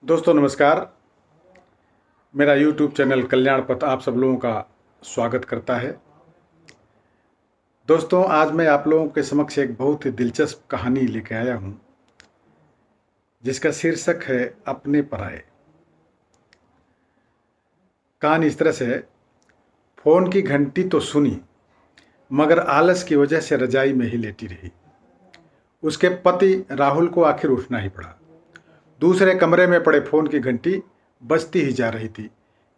दोस्तों नमस्कार। मेरा YouTube चैनल कल्याण पथ आप सब लोगों का स्वागत करता है। दोस्तों आज मैं आप लोगों के समक्ष एक बहुत ही दिलचस्प कहानी लेके आया हूँ जिसका शीर्षक है अपने पराये। कहानी इस तरह से है। फ़ोन की घंटी तो सुनी मगर आलस की वजह से रजाई में ही लेटी रही। उसके पति राहुल को आखिर उठना ही पड़ा। दूसरे कमरे में पड़े फ़ोन की घंटी बजती ही जा रही थी।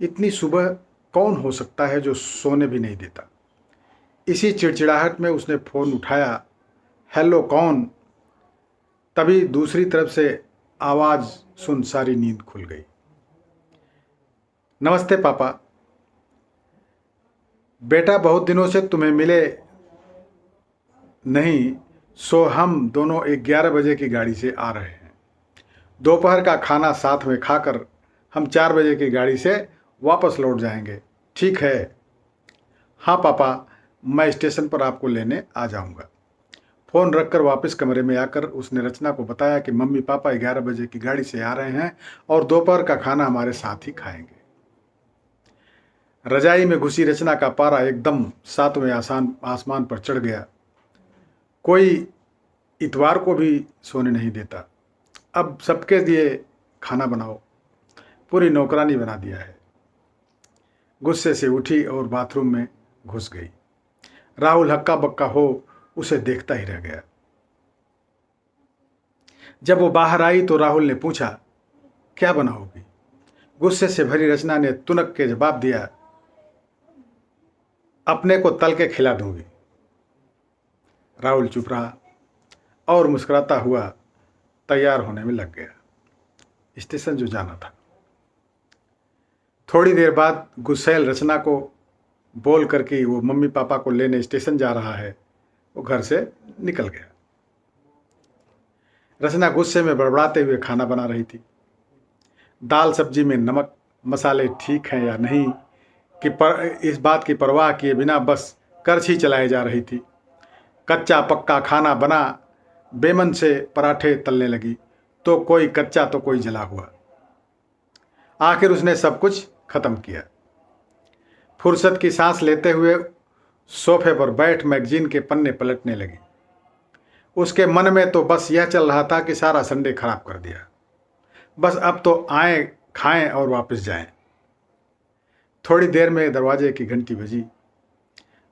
इतनी सुबह कौन हो सकता है जो सोने भी नहीं देता। इसी चिड़चिड़ाहट में उसने फ़ोन उठाया। हेलो कौन? तभी दूसरी तरफ से आवाज़ सुन सारी नींद खुल गई। नमस्ते पापा। बेटा बहुत दिनों से तुम्हें मिले नहीं, सो हम दोनों 11 बजे की गाड़ी से आ रहे हैं। दोपहर का खाना साथ में खाकर हम 4 बजे की गाड़ी से वापस लौट जाएंगे, ठीक है? हाँ पापा, मैं स्टेशन पर आपको लेने आ जाऊंगा। फ़ोन रखकर वापस कमरे में आकर उसने रचना को बताया कि मम्मी पापा 11 बजे की गाड़ी से आ रहे हैं और दोपहर का खाना हमारे साथ ही खाएंगे। रजाई में घुसी रचना का पारा एकदम 7वें आसमान पर चढ़ गया। कोई इतवार को भी सोने नहीं देता। अब सबके लिए खाना बनाओ, पूरी नौकरानी बना दिया है। गुस्से से उठी और बाथरूम में घुस गई। राहुल हक्का बक्का हो उसे देखता ही रह गया। जब वो बाहर आई तो राहुल ने पूछा, क्या बनाओगी? गुस्से से भरी रचना ने तुनक के जवाब दिया, अपने को तल के खिला दूंगी। राहुल चुप रहा और मुस्कुराता हुआ तैयार होने में लग गया, स्टेशन जो जाना था। थोड़ी देर बाद गुस्सैल रचना को बोल करके वो मम्मी पापा को लेने स्टेशन जा रहा है, वो घर से निकल गया। रचना गुस्से में बड़बड़ाते हुए खाना बना रही थी। दाल सब्जी में नमक मसाले ठीक हैं या नहीं इस बात की परवाह किए बिना बस करछी चलाए जा रही थी। कच्चा पक्का खाना बना, बेमन से पराठे तलने लगी, तो कोई कच्चा तो कोई जला हुआ। आखिर उसने सब कुछ खत्म किया। फुर्सत की सांस लेते हुए सोफे पर बैठ मैगजीन के पन्ने पलटने लगी। उसके मन में तो बस यह चल रहा था कि सारा संडे खराब कर दिया। बस अब तो आए, खाएं और वापस जाएं। थोड़ी देर में दरवाजे की घंटी बजी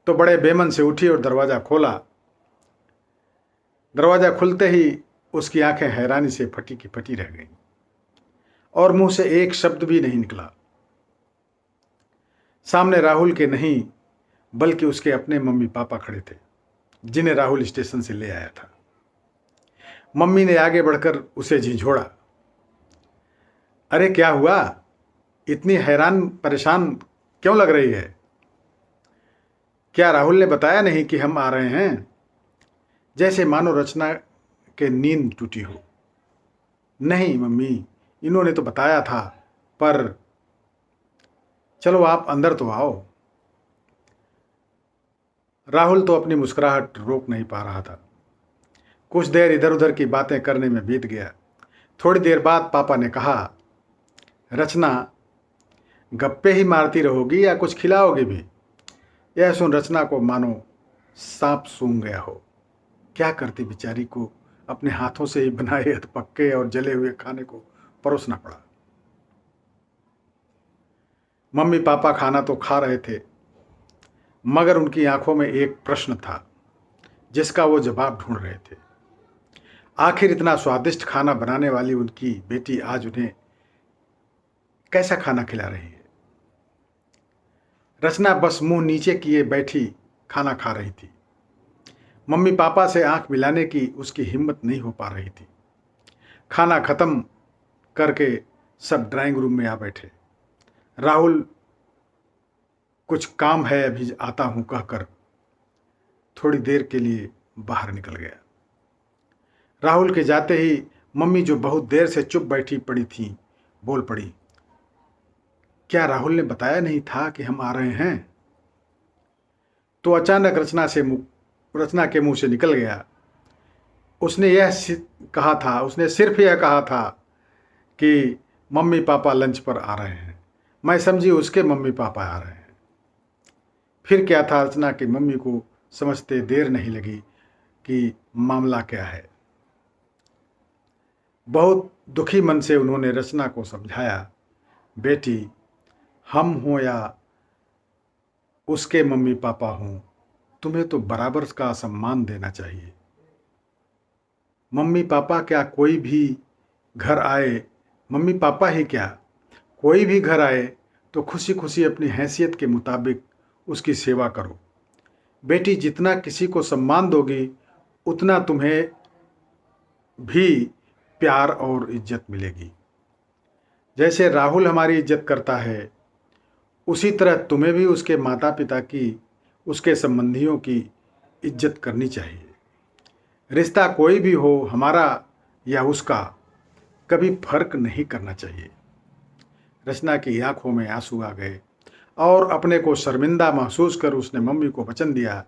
तो बड़े बेमन से उठी और दरवाज़ा खोला। दरवाज़ा खुलते ही उसकी आंखें हैरानी से फटी की फटी रह गईं और मुंह से एक शब्द भी नहीं निकला। सामने राहुल के नहीं बल्कि उसके अपने मम्मी पापा खड़े थे, जिन्हें राहुल स्टेशन से ले आया था। मम्मी ने आगे बढ़कर उसे झिझोड़ा, अरे क्या हुआ? इतनी हैरान परेशान क्यों लग रही है? क्या राहुल ने बताया नहीं कि हम आ रहे हैं? जैसे मानो रचना के नींद टूटी हो। नहीं मम्मी, इन्होंने तो बताया था, पर चलो आप अंदर तो आओ। राहुल तो अपनी मुस्कुराहट रोक नहीं पा रहा था। कुछ देर इधर उधर की बातें करने में बीत गया। थोड़ी देर बाद पापा ने कहा, रचना गप्पे ही मारती रहोगी या कुछ खिलाओगी भी? यह सुन रचना को मानो सांप सूंघ गया हो। क्या करती बेचारी को अपने हाथों से ही बनाए पक्के और जले हुए खाने को परोसना पड़ा। मम्मी पापा खाना तो खा रहे थे मगर उनकी आंखों में एक प्रश्न था जिसका वो जवाब ढूंढ रहे थे। आखिर इतना स्वादिष्ट खाना बनाने वाली उनकी बेटी आज उन्हें कैसा खाना खिला रही है? रचना बस मुंह नीचे किए बैठी खाना खा रही थी। मम्मी पापा से आंख मिलाने की उसकी हिम्मत नहीं हो पा रही थी। खाना खत्म करके सब ड्राइंग रूम में आ बैठे। राहुल कुछ काम है, अभी आता हूं कहकर थोड़ी देर के लिए बाहर निकल गया। राहुल के जाते ही मम्मी, जो बहुत देर से चुप बैठी पड़ी थी, बोल पड़ी, क्या राहुल ने बताया नहीं था कि हम आ रहे हैं? तो अचानक रचना के मुंह से निकल गया, उसने सिर्फ यह कहा था कि मम्मी पापा लंच पर आ रहे हैं। मैं समझी उसके मम्मी पापा आ रहे हैं। फिर क्या था, अर्चना की मम्मी को समझते देर नहीं लगी कि मामला क्या है। बहुत दुखी मन से उन्होंने रचना को समझाया, बेटी, हम हों या उसके मम्मी पापा हों, तुम्हें तो बराबर का सम्मान देना चाहिए। मम्मी पापा क्या, कोई भी घर आए, मम्मी पापा ही क्या, कोई भी घर आए तो खुशी खुशी अपनी हैसियत के मुताबिक उसकी सेवा करो। बेटी, जितना किसी को सम्मान दोगी उतना तुम्हें भी प्यार और इज्जत मिलेगी। जैसे राहुल हमारी इज्जत करता है, उसी तरह तुम्हें भी उसके माता पिता की, उसके संबंधियों की इज्जत करनी चाहिए। रिश्ता कोई भी हो, हमारा या उसका, कभी फर्क नहीं करना चाहिए। रचना की आंखों में आंसू आ गए और अपने को शर्मिंदा महसूस कर उसने मम्मी को वचन दिया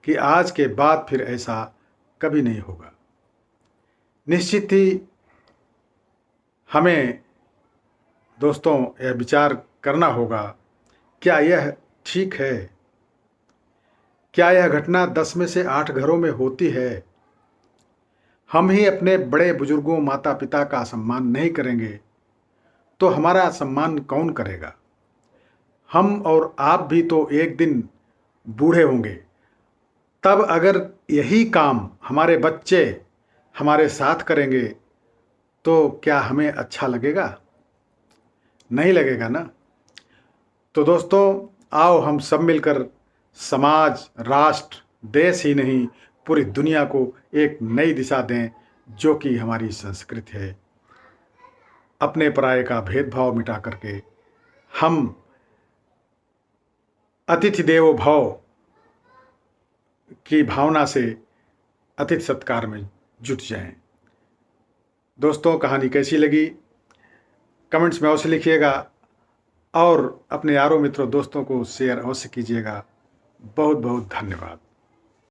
कि आज के बाद फिर ऐसा कभी नहीं होगा। निश्चित ही हमें दोस्तों यह विचार करना होगा, क्या यह ठीक है? क्या यह घटना 10 में से 8 घरों में होती है? हम ही अपने बड़े बुजुर्गों, माता पिता का सम्मान नहीं करेंगे तो हमारा सम्मान कौन करेगा? हम और आप भी तो एक दिन बूढ़े होंगे। तब अगर यही काम हमारे बच्चे हमारे साथ करेंगे तो क्या हमें अच्छा लगेगा? नहीं लगेगा ना। तो दोस्तों, आओ हम सब मिलकर समाज, राष्ट्र, देश ही नहीं पूरी दुनिया को एक नई दिशा दें, जो कि हमारी संस्कृति है। अपने पराये का भेदभाव मिटा करके हम अतिथि देवो भव की भावना से अतिथि सत्कार में जुट जाएं। दोस्तों, कहानी कैसी लगी कमेंट्स में अवश्य लिखिएगा और अपने यारों, मित्रों, दोस्तों को शेयर अवश्य कीजिएगा। बहुत बहुत धन्यवाद।